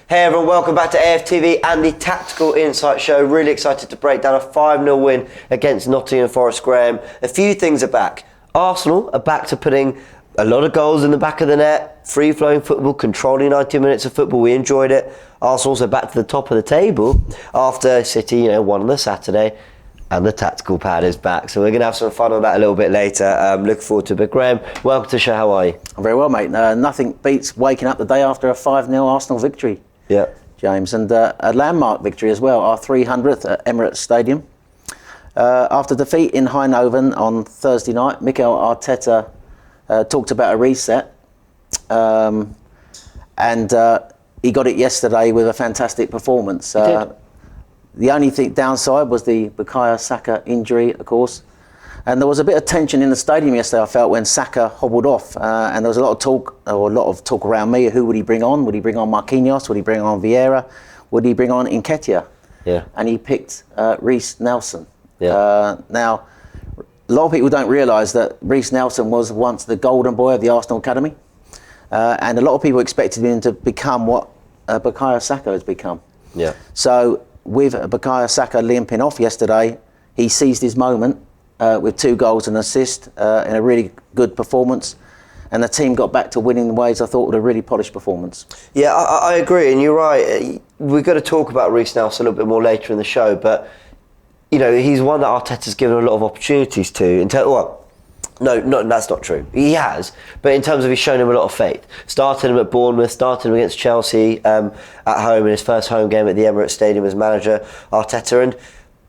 Hey everyone, welcome back to AFTV and the Tactical Insight Show. Really excited to break down a 5-0 win against Nottingham Forest, Graham. A few things are back. Arsenal are back to putting a lot of goals in the back of the net, free-flowing football, controlling 90 minutes of football. We enjoyed it. Arsenal's are back to the top of the table after City, won on the Saturday. And the tactical pad is back. So we're going to have some fun on that a little bit later. Looking forward to it. But Graham, welcome to the show. How are you? I'm very well, mate. Nothing beats waking up the day after a 5-0 Arsenal victory. Yeah, James. And a landmark victory as well, our 300th at Emirates Stadium. After defeat in Eindhoven on Thursday night, Mikel Arteta talked about a reset. And he got it yesterday with a fantastic performance. He did. The only downside was the Bukayo Saka injury, of course. And there was a bit of tension in the stadium yesterday, I felt, when Saka hobbled off. And there was a lot of talk around me. Who would he bring on? Would he bring on Marquinhos? Would he bring on Vieira? Would he bring on Nketiah? Yeah. And he picked Reiss Nelson. Yeah. Now, a lot of people don't realise that Reiss Nelson was once the golden boy of the Arsenal Academy. And a lot of people expected him to become what Bukayo Saka has become. Yeah. So, with Bukayo Saka limping off yesterday, he seized his moment with 2 goals and an assist in a really good performance. And the team got back to winning in ways I thought were a really polished performance. Yeah, I agree, and you're right. We're going to talk about Reiss Nelson a little bit more later in the show, but he's one that Arteta's given a lot of opportunities to. No, that's not true. He has, but in terms of he's shown him a lot of faith. Starting him at Bournemouth, starting him against Chelsea at home in his first home game at the Emirates Stadium as manager, Arteta. And,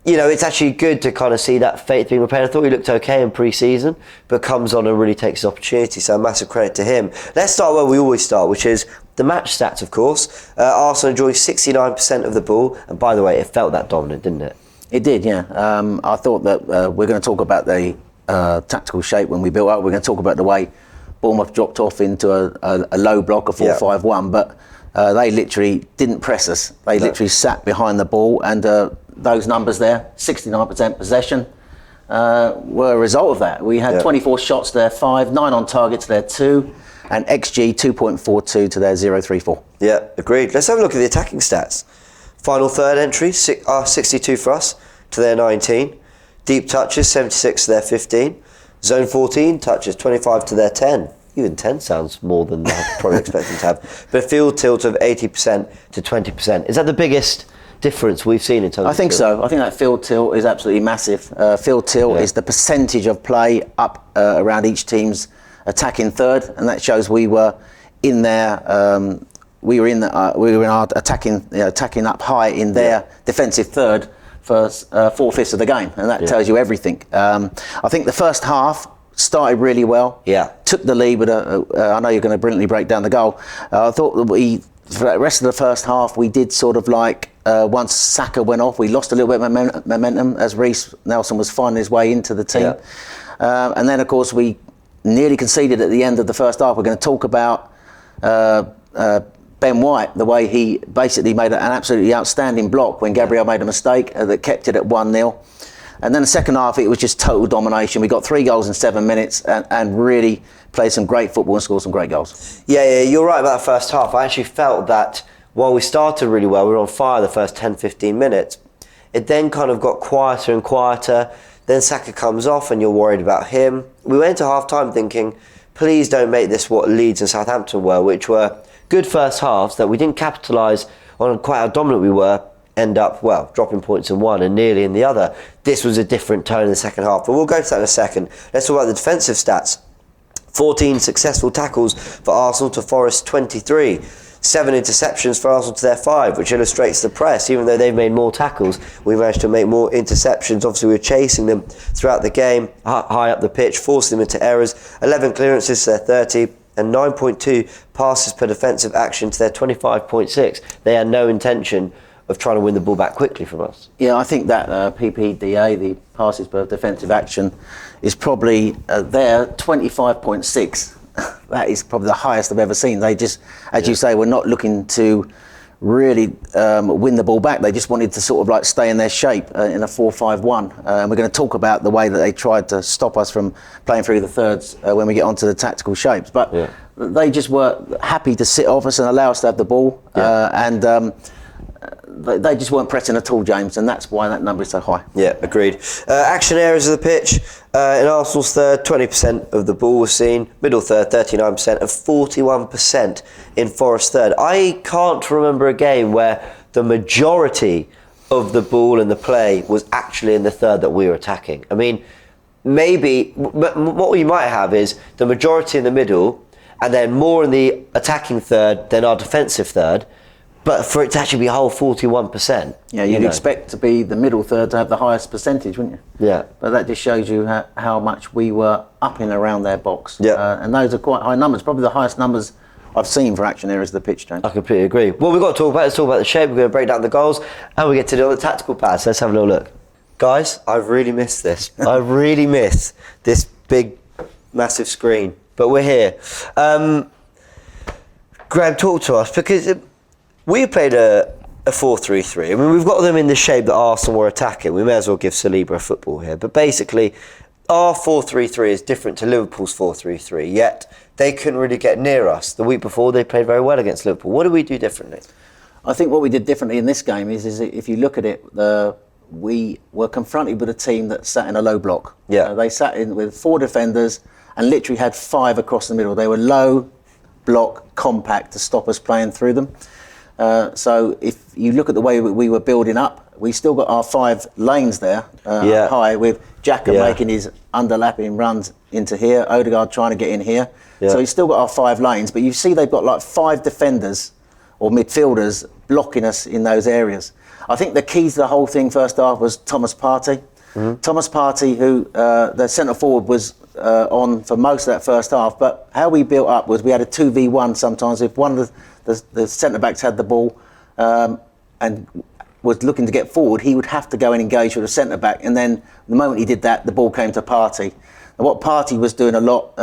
it's actually good to kind of see that faith being repaired. I thought he looked okay in pre-season, but comes on and really takes his opportunity. So massive credit to him. Let's start where we always start, which is the match stats, of course. Arsenal enjoyed 69% of the ball. And by the way, it felt that dominant, didn't it? It did, yeah. I thought that we're going to talk about the tactical shape when we built up. We're going to talk about the way Bournemouth dropped off into a low block, a 4-5-1, but they literally didn't press us. They literally sat behind the ball, and those numbers there, 69% possession, were a result of that. We had 24 shots to their 5, 9 on target to their 2, and XG 2.42 to their 0.34. Yeah, agreed. Let's have a look at the attacking stats. Final third entry, 62 for us to their 19. Deep touches, 76 to their 15. Zone 14 touches, 25 to their 10. Even 10 sounds more than I probably expect them to have. But field tilt of 80% to 20%. Is that the biggest difference we've seen in terms of I think so. I think that field tilt is absolutely massive. Field tilt is the percentage of play up around each team's attacking third, and that shows we were in there. We were in our attacking up high in their defensive third for 4/5 of the game, and that tells you everything. I think the first half started really well. Yeah. Took the lead with I know you're going to brilliantly break down the goal. I thought that for the rest of the first half, we did sort of like, once Saka went off, we lost a little bit of momentum as Reiss Nelson was finding his way into the team. Yeah. And then, of course, we nearly conceded at the end of the first half. We're going to talk about Ben White, the way he basically made an absolutely outstanding block when Gabriel made a mistake that kept it at 1-0. And then the second half, it was just total domination. We got 3 goals in 7 minutes and really played some great football and scored some great goals. Yeah, you're right about that first half. I actually felt that while we started really well, we were on fire the first 10-15 minutes. It then kind of got quieter and quieter. Then Saka comes off and you're worried about him. We went to half-time thinking, please don't make this what Leeds and Southampton were, which were good first halves that we didn't capitalise on quite how dominant we were, end up, dropping points in one and nearly in the other. This was a different tone in the second half, but we'll go to that in a second. Let's talk about the defensive stats. 14 successful tackles for Arsenal to Forest 23. 7 interceptions for Arsenal to their 5, which illustrates the press. Even though they've made more tackles, we managed to make more interceptions. Obviously, we were chasing them throughout the game, high up the pitch, forcing them into errors. 11 clearances to their 30. And 9.2 passes per defensive action to their 25.6. They had no intention of trying to win the ball back quickly from us. Yeah, I think that PPDA, the passes per defensive action, is probably their 25.6. That is probably the highest I've ever seen. They just, as you say, were not looking to really win the ball back. They just wanted to sort of like stay in their shape in a 4-5-1. And we're going to talk about the way that they tried to stop us from playing through the thirds when we get onto the tactical shapes. But they just were happy to sit off us and allow us to have the ball. They just weren't pressing at all, James, and that's why that number is so high. Yeah, agreed. Action areas of the pitch. In Arsenal's third, 20% of the ball was seen. Middle third, 39%, and 41% in Forest third. I can't remember a game where the majority of the ball and the play was actually in the third that we were attacking. I mean, maybe what we might have is the majority in the middle, and then more in the attacking third than our defensive third. But for it to actually be a whole 41%. Yeah, you'd expect to be the middle third to have the highest percentage, wouldn't you? Yeah. But that just shows you how much we were up and around their box. Yeah. And those are quite high numbers, probably the highest numbers I've seen for action areas of the pitch, James. I completely agree. What we've got to talk about, let's talk about the shape. We're going to break down the goals, and we get to do all the tactical parts. Let's have a little look. Guys, I've really missed this. I really miss this big, massive screen. But we're here. Graham, talk to us, because we played a 4-3-3. I mean, we've got them in the shape that Arsenal were attacking. We may as well give Saliba a football here. But basically, our 4-3-3 is different to Liverpool's 4-3-3, yet they couldn't really get near us. The week before, they played very well against Liverpool. What did we do differently? I think what we did differently in this game is if you look at it, we were confronted with a team that sat in a low block. Yeah. They sat in with 4 defenders and literally had 5 across the middle. They were low block, compact to stop us playing through them. So if you look at the way we were building up, we still got our 5 lanes there up high, with Xhaka making his underlapping runs into here, Odegaard trying to get in here. Yeah. So he's still got our 5 lanes, but you see they've got like 5 defenders or midfielders blocking us in those areas. I think the key to the whole thing first half was Thomas Partey. Mm-hmm. Thomas Partey, who the centre forward was on for most of that first half, but how we built up was we had a 2v1 sometimes. If one of the centre-backs had the ball and was looking to get forward, he would have to go and engage with the centre-back, and then the moment he did that, the ball came to Partey. And what Partey was doing a lot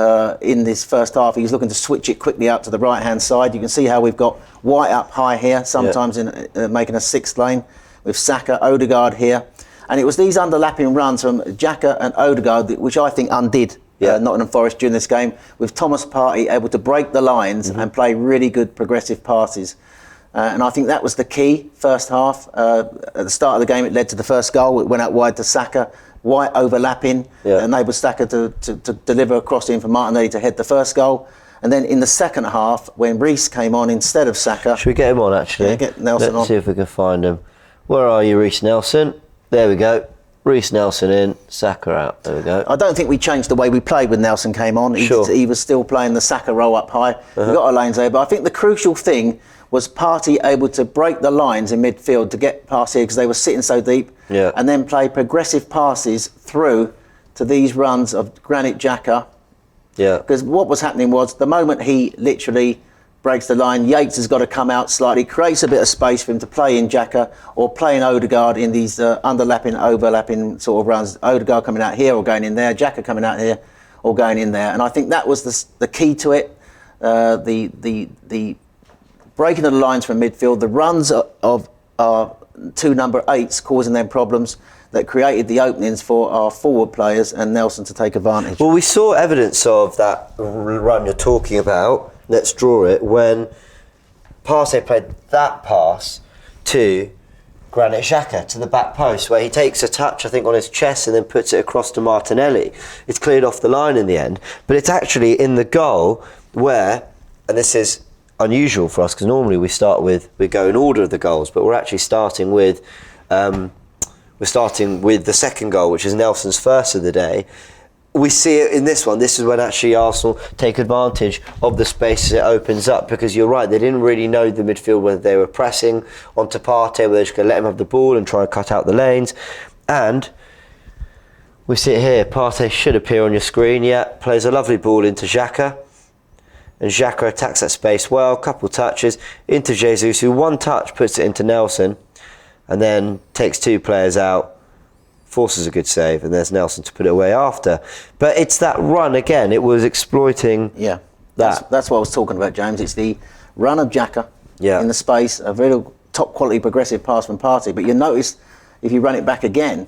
in this first half, he was looking to switch it quickly out to the right-hand side. You can see how we've got White up high here, sometimes in making a 6th lane, with Saka, Odegaard here. And it was these underlapping runs from Xhaka and Odegaard which I think undid Nottingham Forest during this game, with Thomas Partey able to break the lines and play really good progressive passes. And I think that was the key first half. At the start of the game, it led to the first goal. It went out wide to Saka. White overlapping enabled Saka to deliver a cross in for Martinelli to head the first goal. And then in the second half, when Reece came on instead of Saka... Should we get him on, actually? Yeah, get Nelson on. Let's see if we can find him. Where are you, Reece Nelson? There we go. Reece Nelson in, Saka out. There we go. I don't think we changed the way we played when Nelson came on. He was still playing the Saka role up high. We got our lanes there, but I think the crucial thing was Partey able to break the lines in midfield to get past here because they were sitting so deep, and then play progressive passes through to these runs of Granit Xhaka. Yeah. Because what was happening was the moment he literally breaks the line, Yates has got to come out slightly, creates a bit of space for him to play in Xhaka or play in Odegaard in these underlapping, overlapping sort of runs. Odegaard coming out here or going in there, Xhaka coming out here or going in there. And I think that was the key to it. The breaking of the lines from midfield, the runs of our 2 number 8s causing them problems that created the openings for our forward players and Nelson to take advantage. Well, we saw evidence of that run you're talking about. Let's draw it. When Partey played that pass to Granit Xhaka to the back post, where he takes a touch, I think, on his chest and then puts it across to Martinelli. It's cleared off the line in the end, but it's actually in the goal where, and this is unusual for us because normally we go in order of the goals, but we're actually starting with the second goal, which is Nelson's first of the day. We see it in this one. This is when actually Arsenal take advantage of the space as it opens up, because you're right, they didn't really know the midfield whether they were pressing onto Partey, whether they're just going to let him have the ball and try and cut out the lanes. And we see it here. Partey should appear on your screen. Yeah, plays a lovely ball into Xhaka. And Xhaka attacks that space well, couple touches into Jesus, who one touch puts it into Nelson and then takes 2 players out, forces a good save, and there's Nelson to put it away after. But it's that run again, it was exploiting that's what I was talking about, James. It's the run of Xhaka in the space, a very top quality progressive pass from Partey. But you notice if you run it back again,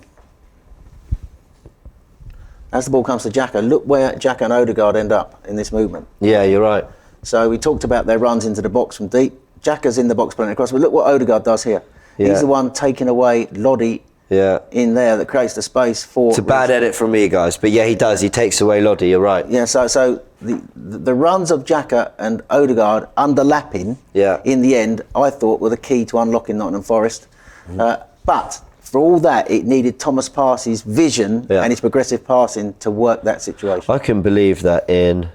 as the ball comes to Xhaka, look where Xhaka and Odegaard end up in this movement. Yeah, you're right. So we talked about their runs into the box from deep. Xhaka's in the box playing across, but look what Odegaard does here. Yeah. He's the one taking away Lodi in there that creates the space for... It's a bad edit from me, guys, but yeah, he does. He takes away Lodi, you're right. Yeah, so the runs of Xhaka and Odegaard underlapping in the end, I thought, were the key to unlocking Nottingham Forest. But for all that, it needed Thomas Partey's vision and his progressive passing to work that situation. I can believe that in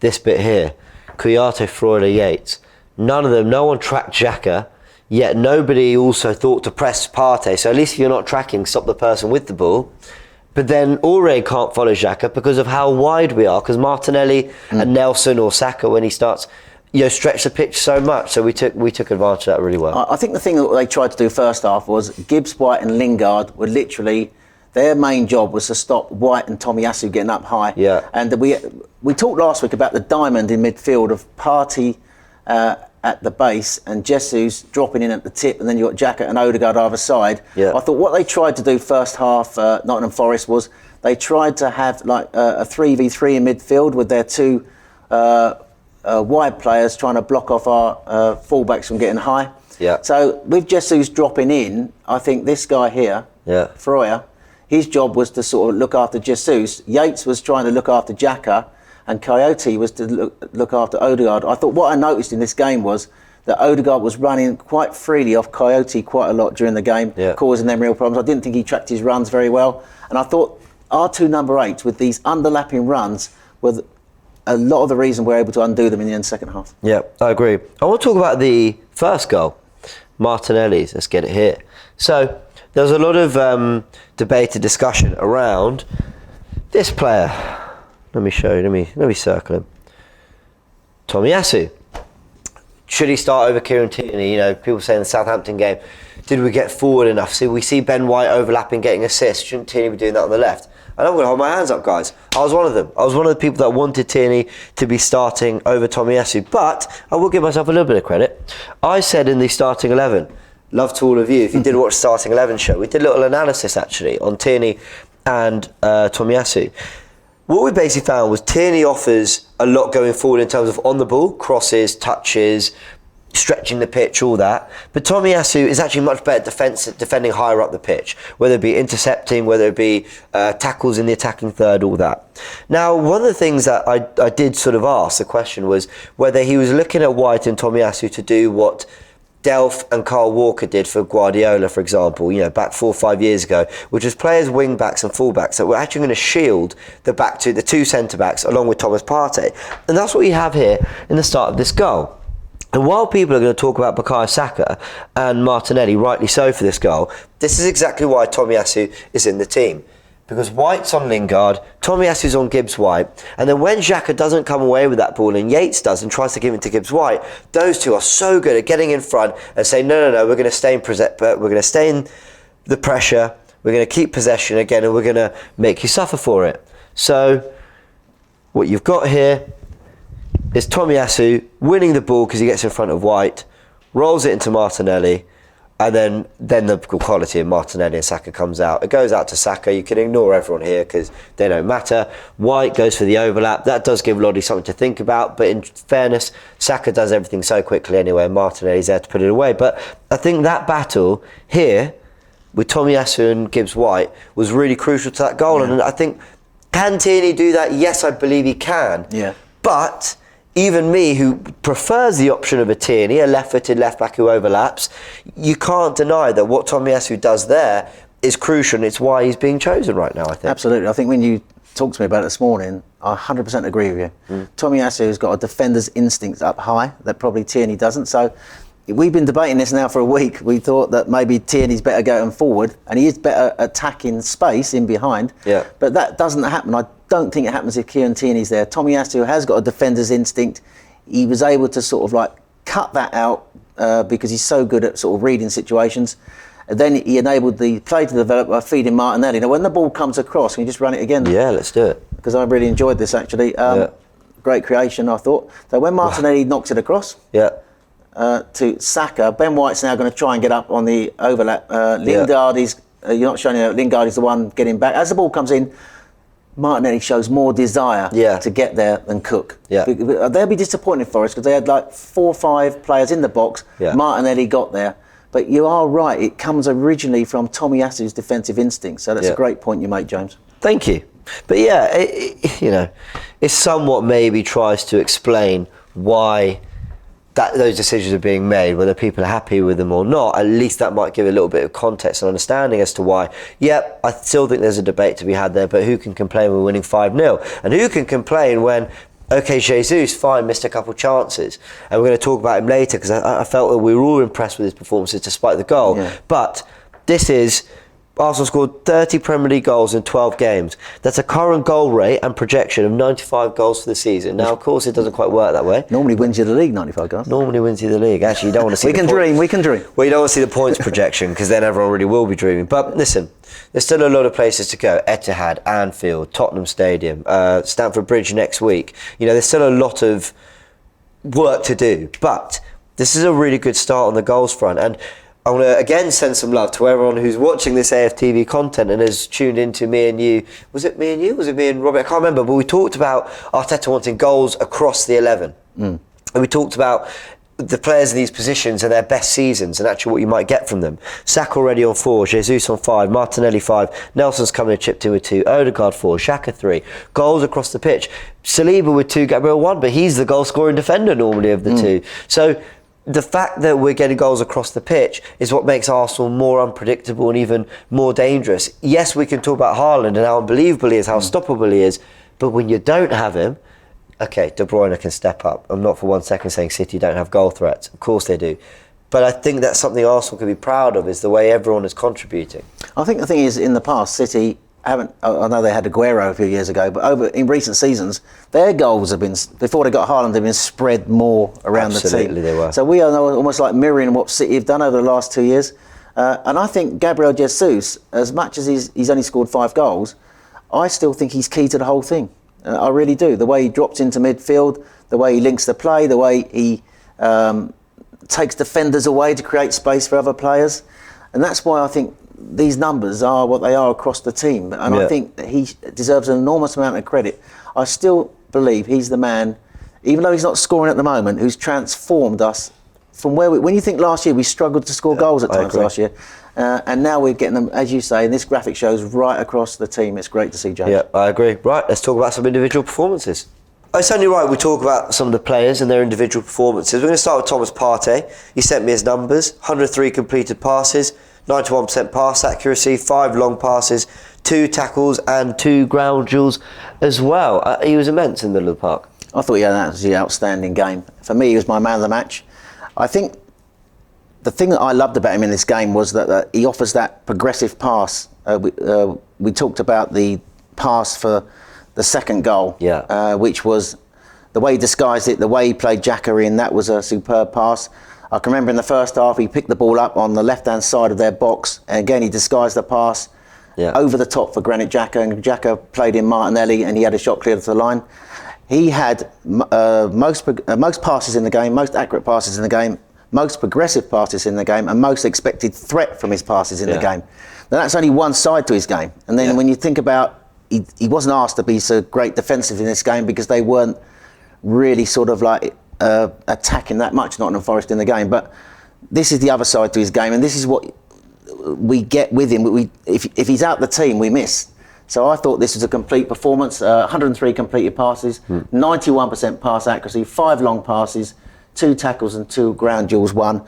this bit here, Kouyaté, Freuler, Yates, no one tracked Xhaka, yet nobody also thought to press Partey. So at least if you're not tracking, stop the person with the ball. But then Aurier can't follow Xhaka because of how wide we are, because Martinelli and Nelson or Saka, when he starts, stretch the pitch so much. So we took advantage of that really well. I think the thing that they tried to do first half was Gibbs, White and Lingard were literally, their main job was to stop White and Tomiyasu getting up high. Yeah. And we talked last week about the diamond in midfield of Partey at the base and Jesus dropping in at the tip, and then you got Xhaka and Odegaard either side. Yeah. I thought what they tried to do first half, Nottingham Forest, was they tried to have like a 3v3 in midfield with their two wide players trying to block off our fullbacks from getting high. Yeah. So with Jesus dropping in, I think this guy here, Freuler, his job was to sort of look after Jesus. Yates was trying to look after Xhaka, and Kouyaté was to look after Odegaard. I thought what I noticed in this game was that Odegaard was running quite freely off Kouyaté quite a lot during the game, causing them real problems. I didn't think he tracked his runs very well. And I thought our two number 8s with these underlapping runs were a lot of the reason we're able to undo them in the end second half. Yeah, I agree. I want to talk about the first goal, Martinelli's. Let's get it here. So there was a lot of debate and discussion around this player. Let me show you. Let me circle him. Tomiyasu. Should he start over Kieran Tierney? People say in the Southampton game, did we get forward enough? See, we see Ben White overlapping, getting assists. Shouldn't Tierney be doing that on the left? And I'm going to hold my hands up, guys. I was one of them. I was one of the people that wanted Tierney to be starting over Tomiyasu. But I will give myself a little bit of credit. I said in the starting 11, love to all of you, if you did watch the starting 11 show, we did a little analysis actually on Tierney and Tomiyasu. What we basically found was Tierney offers a lot going forward in terms of on the ball, crosses, touches, stretching the pitch, all that. But Tomiyasu is actually much better defending higher up the pitch, whether it be intercepting, whether it be tackles in the attacking third, all that. Now, one of the things that I did sort of ask the question was whether he was looking at White and Tomiyasu to do what Delph and Carl Walker did for Guardiola, for example, back 4 or 5 years ago, which was players, wing backs and full backs that were actually going to shield the two centre backs along with Thomas Partey. And that's what you have here in the start of this goal. And while people are going to talk about Bukayo Saka and Martinelli, rightly so for this goal, this is exactly why Tomiyasu is in the team. Because White's on Lingard, Tomiyasu's on Gibbs White, and then when Xhaka doesn't come away with that ball and Yates does and tries to give it to Gibbs White, those two are so good at getting in front and saying, no, we're going to stay in the pressure, we're going to keep possession again, and we're going to make you suffer for it. So what you've got here is Tomiyasu winning the ball because he gets in front of White, rolls it into Martinelli, and then the quality of Martinelli and Saka comes out. It goes out to Saka. You can ignore everyone here because they don't matter. White goes for the overlap. That does give Lodi something to think about. But in fairness, Saka does everything so quickly anyway, and Martinelli's there to put it away. But I think that battle here with Tomiyasu and Gibbs White was really crucial to that goal. Yeah. And I think, can Tierney do that? Yes, I believe he can. Yeah. But even me, who prefers the option of a Tierney, a left-footed left-back who overlaps, you can't deny that what Tomiyasu does there is crucial, and it's why he's being chosen right now, I think. Absolutely. I think when you talked to me about it this morning, I 100% agree with you. Tomiyasu has got a defender's instincts up high that probably Tierney doesn't. So we've been debating this now for a week. We thought that maybe Tierney's better going forward, and he is better attacking space in behind. Yeah. But that doesn't happen. I don't think it happens if Kieran Tierney's there. Tomiyasu has got a defender's instinct. He was able to sort of like cut that out because he's so good at sort of reading situations. And then he enabled the play to develop by feeding Martinelli. Now, when the ball comes across, can you just run it again? Yeah, let's do it. Because I really enjoyed this, actually. Great creation, I thought. So when Martinelli knocks it across, to Saka. Ben White's now going to try and get up on the overlap. Lingard is, you're not showing it, Lingard is the one getting back. As the ball comes in, Martinelli shows more desire to get there than Cook. They'll be disappointed for us because they had like 4 or 5 players in the box. Martinelli got there. But you are right, it comes originally from Tomiyasu's defensive instinct. So that's a great point you make, James. Thank you. But yeah, it somewhat maybe tries to explain why those decisions are being made, whether people are happy with them or not. At least that might give a little bit of context and understanding as to why. Yep, I still think there's a debate to be had there, but who can complain when we're winning 5-0? And who can complain when, okay, Jesus, fine, missed a couple chances. And we're going to talk about him later because I felt that we were all impressed with his performances despite the goal. But this is... Arsenal scored 30 Premier League goals in 12 games. That's a current goal rate and projection of 95 goals for the season. Now, of course, it doesn't quite work that way. Normally wins you the league, 95 goals. Normally wins you the league. Actually, you don't want to see we can dream. Well, you don't want to see the points projection because then everyone really will be dreaming. But listen, there's still a lot of places to go. Etihad, Anfield, Tottenham Stadium, Stamford Bridge next week. There's still a lot of work to do. But this is a really good start on the goals front. And I want to again send some love to everyone who's watching this AFTV content and has tuned into me and you. Was it me and you? Was it me and Robert? I can't remember, but we talked about Arteta wanting goals across the 11. And we talked about the players in these positions and their best seasons and actually what you might get from them. Saka already on 4, Jesus on 5, Martinelli 5, Nelson's coming and chipped in with 2, Odegaard 4, Xhaka 3. Goals across the pitch. Saliba with 2, Gabriel 1, but he's the goal scoring defender normally of the 2. So the fact that we're getting goals across the pitch is what makes Arsenal more unpredictable and even more dangerous. Yes, we can talk about Haaland and how unbelievable he is, how stoppable he is, but when you don't have him, okay, De Bruyne can step up. I'm not for 1 second saying City don't have goal threats. Of course they do. But I think that's something Arsenal can be proud of, is the way everyone is contributing. I think the thing is, in the past, City I know they had Aguero a few years ago, but in recent seasons, their goals have been, before they got Haaland, they've been spread more around the team. Absolutely, they were. So we are almost like mirroring what City have done over the last 2 years. And I think Gabriel Jesus, as much as he's only scored 5 goals, I still think he's key to the whole thing. I really do. The way he drops into midfield, the way he links the play, the way he takes defenders away to create space for other players. And that's why I think these numbers are what they are across the team. And I think he deserves an enormous amount of credit. I still believe he's the man, even though he's not scoring at the moment, who's transformed us from where when you think last year we struggled to score goals at times last year. And now we're getting them, as you say, and this graphic shows right across the team. It's great to see, James. Yeah, I agree. Right, let's talk about some individual performances. It's only right we talk about some of the players and their individual performances. We're going to start with Thomas Partey. He sent me his numbers: 103 completed passes, 91% pass accuracy, 5 long passes, 2 tackles and 2 ground duels as well. He was immense in the middle of the park. I thought he had an absolutely outstanding game. For me, he was my man of the match. I think the thing that I loved about him in this game was that he offers that progressive pass. We talked about the pass for the second goal, which was the way he disguised it, the way he played Xhaka in. That was a superb pass. I can remember in the first half, he picked the ball up on the left-hand side of their box. And again, he disguised the pass over the top for Granit Xhaka. And Xhaka played in Martinelli and he had a shot cleared to the line. He had most passes in the game, most accurate passes in the game, most progressive passes in the game, and most expected threat from his passes in the game. Now, that's only one side to his game. And then when you think about, he wasn't asked to be so great defensive in this game because they weren't really sort of like attacking that much, Nottingham Forest in the game. But this is the other side to his game, and this is what we get with him. If he's out the team, we miss. So I thought this was a complete performance. 103 completed passes, 91% pass accuracy, 5 long passes, 2 tackles and 2 ground duels won.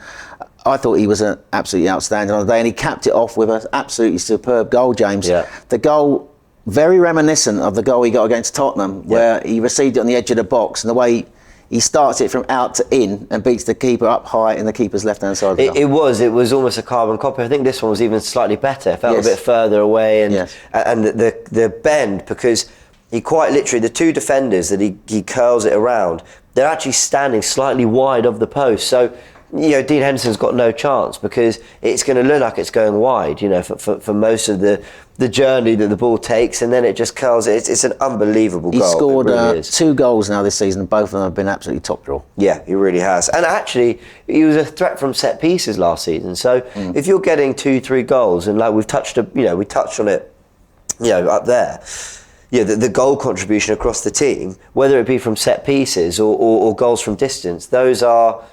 I thought he was absolutely outstanding on the day, and he capped it off with an absolutely superb goal, James. The goal, very reminiscent of the goal he got against Tottenham, where he received it on the edge of the box, and the way he starts it from out to in and beats the keeper up high in the keeper's left-hand side of the goal. It was almost a carbon copy. I think this one was even slightly better. It felt a bit further away, and the bend, because he quite literally, the 2 defenders that he curls it around, they're actually standing slightly wide of the post. So Dean Henderson's got no chance because it's going to look like it's going wide, for most of the journey that the ball takes, and then it just curls. It's an unbelievable goal. He scored really 2 goals now this season. Both of them have been absolutely top draw. Yeah, he really has. And actually, he was a threat from set pieces last season. So if you're getting 2-3 goals, and like we touched on it, up there. The goal contribution across the team, whether it be from set pieces or goals from distance, those are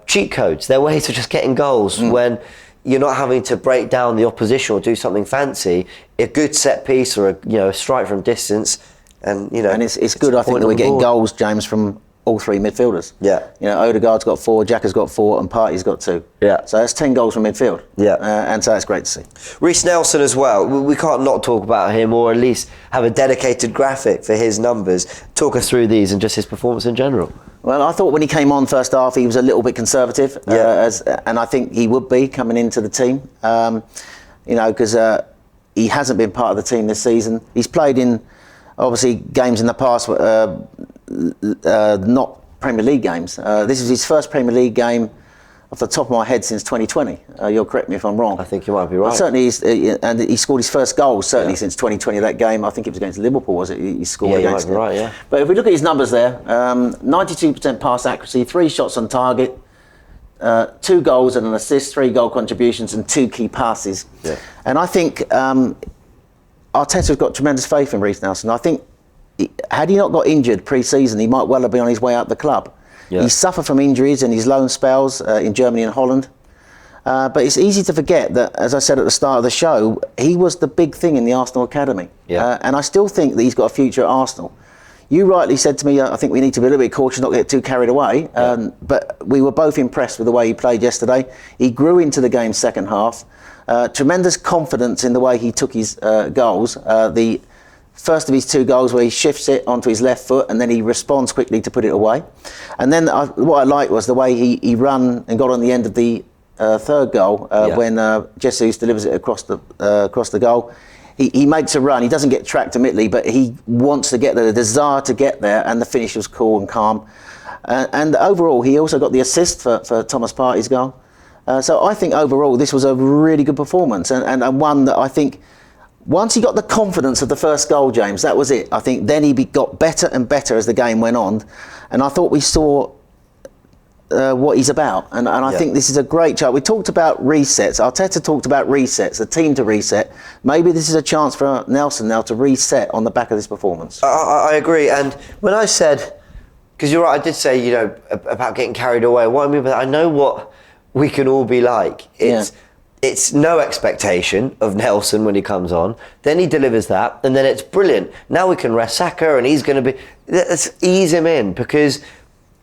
cheat codes. They're ways of just getting goals when you're not having to break down the opposition or do something fancy. A good set piece or a strike from distance, and it's good. I think that we're getting goals, James, from all 3 midfielders. Yeah. Odegaard's got 4, Xhaka's got 4, and Partey's got 2. Yeah. So that's 10 goals from midfield. Yeah. And so that's great to see. Reiss Nelson as well. We can't not talk about him, or at least have a dedicated graphic for his numbers. Talk us through these and just his performance in general. Well, I thought when he came on first half, he was a little bit conservative, and I think he would be coming into the team, because he hasn't been part of the team this season. He's played in, obviously, games in the past, not Premier League games. This is his first Premier League game off the top of my head since 2020. You'll correct me if I'm wrong. I think you might be right. Well, certainly, and he scored his first goal certainly since 2020. That game, I think it was against Liverpool, was it? He scored against you might be right. Yeah. But if we look at his numbers there, 92% pass accuracy, 3 shots on target, 2 goals and an assist, 3 goal contributions, and 2 key passes. Yeah. And I think Arteta's got tremendous faith in Reiss Nelson. I think had he not got injured pre-season, he might well have been on his way out the club. Yeah. He suffered from injuries in his loan spells in Germany and Holland. But it's easy to forget that, as I said at the start of the show, he was the big thing in the Arsenal academy. Yeah. And I still think that he's got a future at Arsenal. You rightly said to me, I think we need to be a little bit cautious, not get too carried away. Yeah. But we were both impressed with the way he played yesterday. He grew into the game second half. Tremendous confidence in the way he took his goals. The first of his 2 goals where he shifts it onto his left foot and then he responds quickly to put it away. And then what I liked was the way he ran and got on the end of the third goal when Jesus delivers it across the goal. He makes a run. He doesn't get tracked immediately, but he wants to get there, the desire to get there, and the finish was cool and calm. And overall, he also got the assist for Thomas Partey's goal. So I think overall, this was a really good performance, and one that I think, once he got the confidence of the first goal, James, that was it. I think then he got better and better as the game went on, and I thought we saw what he's about, and I think this is a great chart. We talked about resets. Arteta talked about resets, a team to reset. Maybe this is a chance for Nelson now to reset on the back of this performance. I agree, and when I said, because you're right, I did say, about getting carried away. What I mean by that, I know what we can all be like. It's no expectation of Nelson when he comes on. Then he delivers that, and then it's brilliant. Now we can rest Saka, and he's going to be. Let's ease him in, because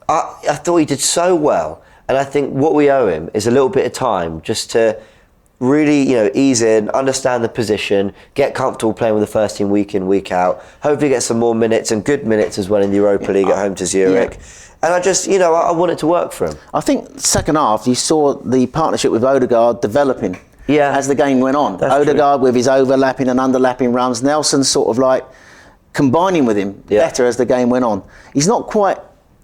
I thought he did so well, and I think what we owe him is a little bit of time just to really, ease in, understand the position, get comfortable playing with the first team week in, week out. Hopefully get some more minutes, and good minutes as well, in the Europa League at home to Zurich. Yeah. And I just, I want it to work for him. I think second half, you saw the partnership with Odegaard developing as the game went on. Odegaard with his overlapping and underlapping runs. Nelson sort of like combining with him better as the game went on. He's not quite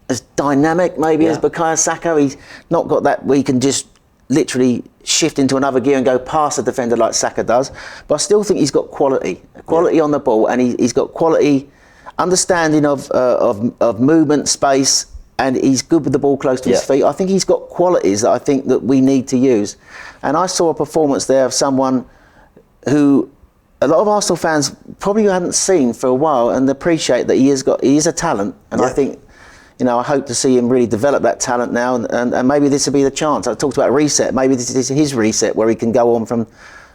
as dynamic maybe as Bukayo Saka. He's not got that where he can just literally shift into another gear and go past a defender like Saka does. But I still think he's got quality on the ball, and he's got quality understanding of movement, space, and he's good with the ball close to his feet. I think he's got qualities that I think that we need to use. And I saw a performance there of someone who a lot of Arsenal fans probably haven't seen for a while, and appreciate that he is a talent. And I think, I hope to see him really develop that talent now, and maybe this will be the chance. I talked about reset. Maybe this is his reset where he can go on from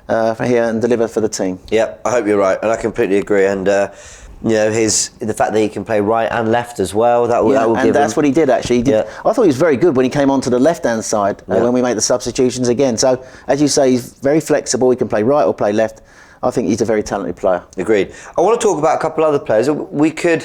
here and deliver for the team. Yeah, I hope you're right, and I completely agree. And the fact that he can play right and left as well, that will give him. That's what he did actually. I thought he was very good when he came onto the left-hand side when we made the substitutions again. So as you say, he's very flexible. He can play right or play left. I think he's a very talented player. Agreed. I want to talk about a couple other players. We could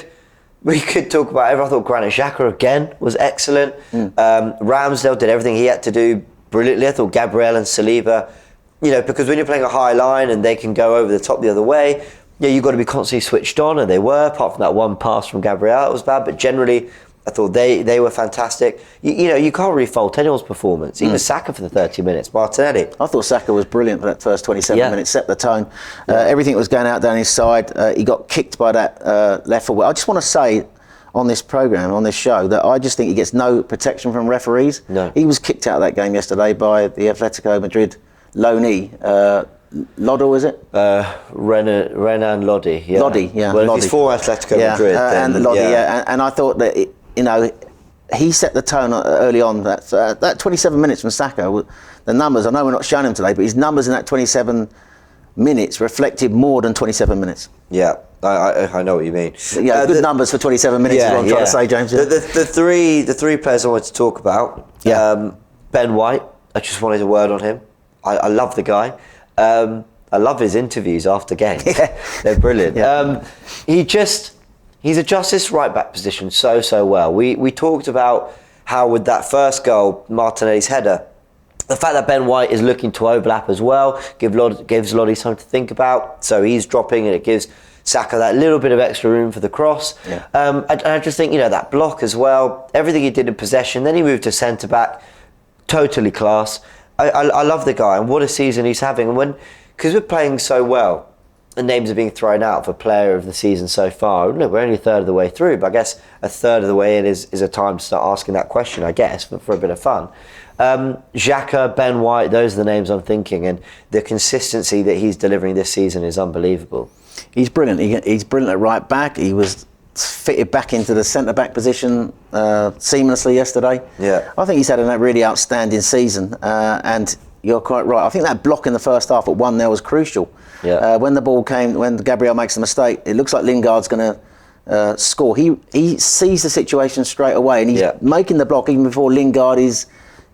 talk about everyone. I thought Granit Xhaka again was excellent. Ramsdale did everything he had to do brilliantly. I thought Gabriel and Saliba, because when you're playing a high line and they can go over the top the other way, you've got to be constantly switched on, and they were, apart from that one pass from Gabriel, that was bad, but generally I thought they were fantastic. You can't really fault anyone's performance. Even Saka for the 30 minutes, Martinelli. I thought Saka was brilliant for that first 27 minutes, set the tone. Everything was going out down his side. He got kicked by that left forward. I just want to say on this programme, on this show, that I just think he gets no protection from referees. No. He was kicked out of that game yesterday by the Atletico Madrid loanee, Lodder, was it? Renan Lodi. Yeah. Lodi, yeah. Well, Lodi. if he's for Atletico Madrid, then, and Lodi, and I thought that he set the tone early on. That 27 minutes from Saka, the numbers. I know we're not showing him today, but his numbers in that 27 minutes reflected more than 27 minutes. Yeah, I know what you mean. Yeah, good numbers for 27 minutes. Is what I'm trying to say, James. The three players I wanted to talk about. Ben White. I just wanted a word on him. I love the guy. I love his interviews after games. They're brilliant. He's adjusted his right back position so well. We talked about how with that first goal, Martinelli's header, the fact that Ben White is looking to overlap as well gives Lodi something to think about. So he's dropping, and it gives Saka that little bit of extra room for the cross. I just think that block as well. Everything he did in possession. Then he moved to centre back, totally class. I love the guy, and what a season he's having. And because we're playing so well, the names are being thrown out for player of the season so far. Look, we're only a third of the way through, but I guess a third of the way in is a time to start asking that question, I guess, for a bit of fun. Xhaka, Ben White, those are the names I'm thinking, and the consistency that he's delivering this season is unbelievable. He's brilliant. He's brilliant at right back. He was fitted back into the centre back position seamlessly yesterday. I think he's had a really outstanding season, and you're quite right. I think that block in the first half at 1-0 was crucial. When the ball came, when Gabriel makes a mistake, it looks like Lingard's going to score. He sees the situation straight away, and he's making the block even before Lingard is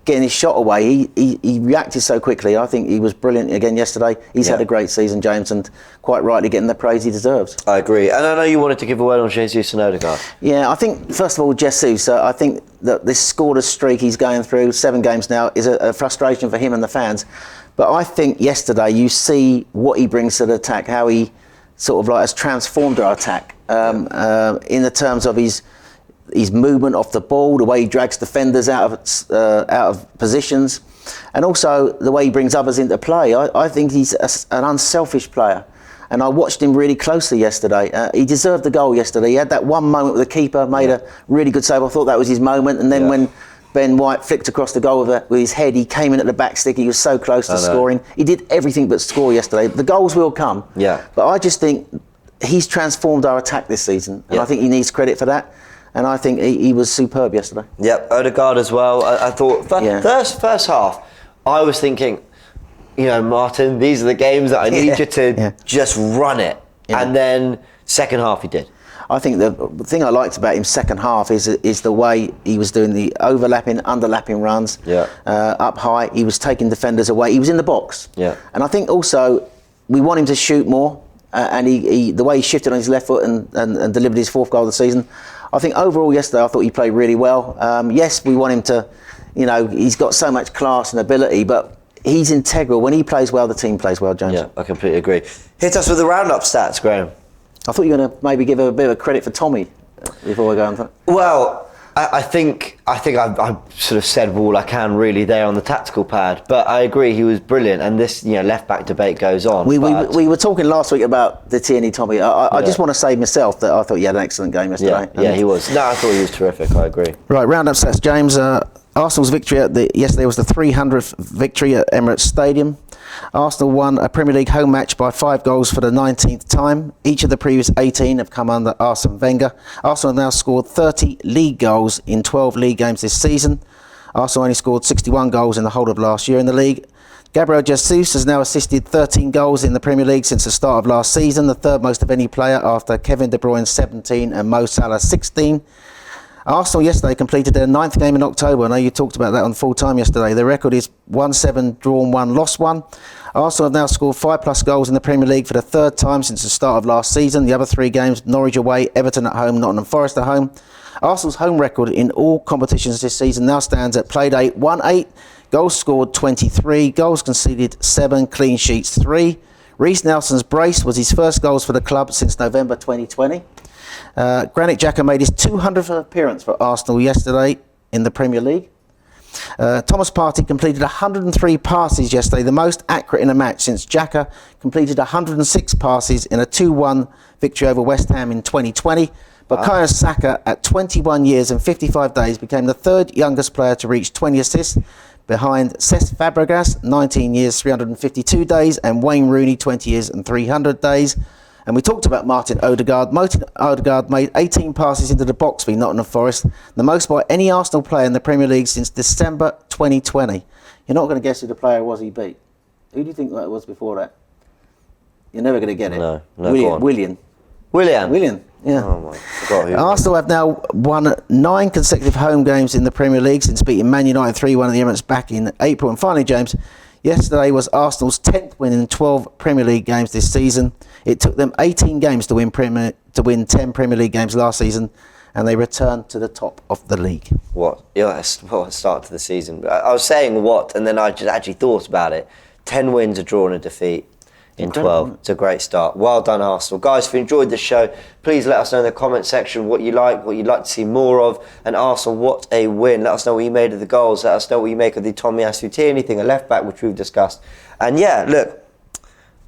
getting his shot away. He reacted so quickly. I think he was brilliant again yesterday. He's had a great season, James, and quite rightly getting the praise he deserves. I agree. And I know you wanted to give a word on Jesus and Odegaard. Yeah, I think, first of all, Jesus, I think that this scoreless streak he's going through, 7 games now, is a frustration for him and the fans. But I think yesterday you see what he brings to the attack, how he sort of has transformed our attack in the terms of his movement off the ball, the way he drags defenders out of positions, and also the way he brings others into play. I think he's an unselfish player, and I watched him really closely yesterday. He deserved the goal yesterday. He had that one moment with the keeper, made a really good save. I thought that was his moment, and then when Ben White flicked across the goal with his head, he came in at the back stick. He was so close to scoring. He did everything but score yesterday. The goals will come, but I just think he's transformed our attack this season, and I think he needs credit for that. And I think he was superb yesterday. Yep, Odegaard as well. I thought first half, I was thinking, Martin, these are the games that I need you to just run it. And then second half he did. I think the thing I liked about him second half is the way he was doing the underlapping runs up high. He was taking defenders away. He was in the box. And I think also we want him to shoot more. And the way he shifted on his left foot and delivered his 4th goal of the season. I think overall yesterday I thought he played really well. Yes, we want him to, he's got so much class and ability, but he's integral. When he plays well, the team plays well, James. Yeah, I completely agree. Hit us with the Roundup stats, Graham. I thought you were going to maybe give a bit of credit for Tommy before we go on. Well, I think I've sort of said all I can really there on the tactical pad, but I agree he was brilliant, and this left back debate goes on. We were talking last week about the Tierney Tommy. I just want to say myself that I thought he had an excellent game yesterday. Yeah, he was. No, I thought he was terrific. I agree. Right, Roundup stats, James. Arsenal's victory yesterday was the 300th victory at Emirates Stadium. Arsenal won a Premier League home match by 5 goals for the 19th time. Each of the previous 18 have come under Arsene Wenger. Arsenal have now scored 30 league goals in 12 league games this season. Arsenal only scored 61 goals in the whole of last year in the league. Gabriel Jesus has now assisted 13 goals in the Premier League since the start of last season, the 3rd most of any player after Kevin De Bruyne 17 and Mo Salah 16. Arsenal yesterday completed their 9th game in October. I know you talked about that on full time yesterday. Their record is 1-7, drawn 1, lost 1. Arsenal have now scored 5+ goals in the Premier League for the 3rd time since the start of last season. The other 3 games, Norwich away, Everton at home, Nottingham Forest at home. Arsenal's home record in all competitions this season now stands at played 8, won 8, goals scored 23, goals conceded 7, clean sheets 3. Reece Nelson's brace was his first goals for the club since November 2020. Granit Xhaka made his 200th appearance for Arsenal yesterday in the Premier League. Thomas Partey completed 103 passes yesterday, the most accurate in a match since Xhaka completed 106 passes in a 2-1 victory over West Ham in 2020. Bukayo Saka, at 21 years and 55 days, became the third youngest player to reach 20 assists, behind Cesc Fabregas, 19 years, 352 days, and Wayne Rooney, 20 years and 300 days. And we talked about Martin Odegaard. Martin Odegaard made 18 passes into the box for Nottingham Forest, the most by any Arsenal player in the Premier League since December 2020. You're not going to guess who the player was he beat. Who do you think that was before that? You're never going to get it. No, Willian. Yeah. Oh my God. Arsenal have now won 9 consecutive home games in the Premier League since beating Man United 3-1 at the Emirates back in April. And finally, James, yesterday was Arsenal's 10th win in 12 Premier League games this season. It took them 18 games to win 10 Premier League games last season, and they returned to the top of the league. What? Yeah, start to the season. I was saying what, and then I just actually thought about it. 10 wins, a draw and a defeat in 12. It's a great start. Well done, Arsenal. Guys, if you enjoyed the show, please let us know in the comment section what you like, what you'd like to see more of. And Arsenal, what a win. Let us know what you made of the goals. Let us know what you make of the Tomiyasu Tierney thing, a left back, which we've discussed. And yeah, look,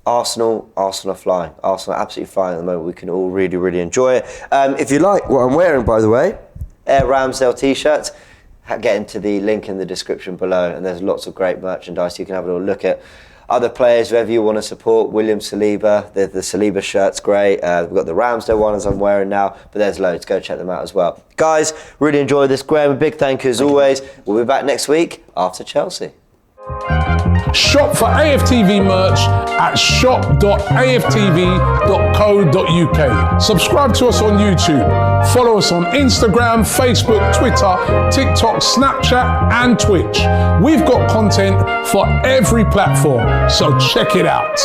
Arsenal are flying. Arsenal are absolutely flying at the moment. We can all really, really enjoy it. If you like what I'm wearing, by the way, Air Ramsdale t-shirts, get into the link in the description below. And there's lots of great merchandise you can have a little look at. Other players, whoever you want to support, William Saliba, the Saliba shirt's great. We've got the Ramsdale one as I'm wearing now, but there's loads. Go check them out as well. Guys, really enjoyed this. Graham, a big thank you as always. We'll be back next week after Chelsea. Shop for AFTV merch at shop.aftv.co.uk. Subscribe to us on YouTube. Follow us on Instagram, Facebook, Twitter, TikTok, Snapchat and Twitch. We've got content for every platform, so check it out.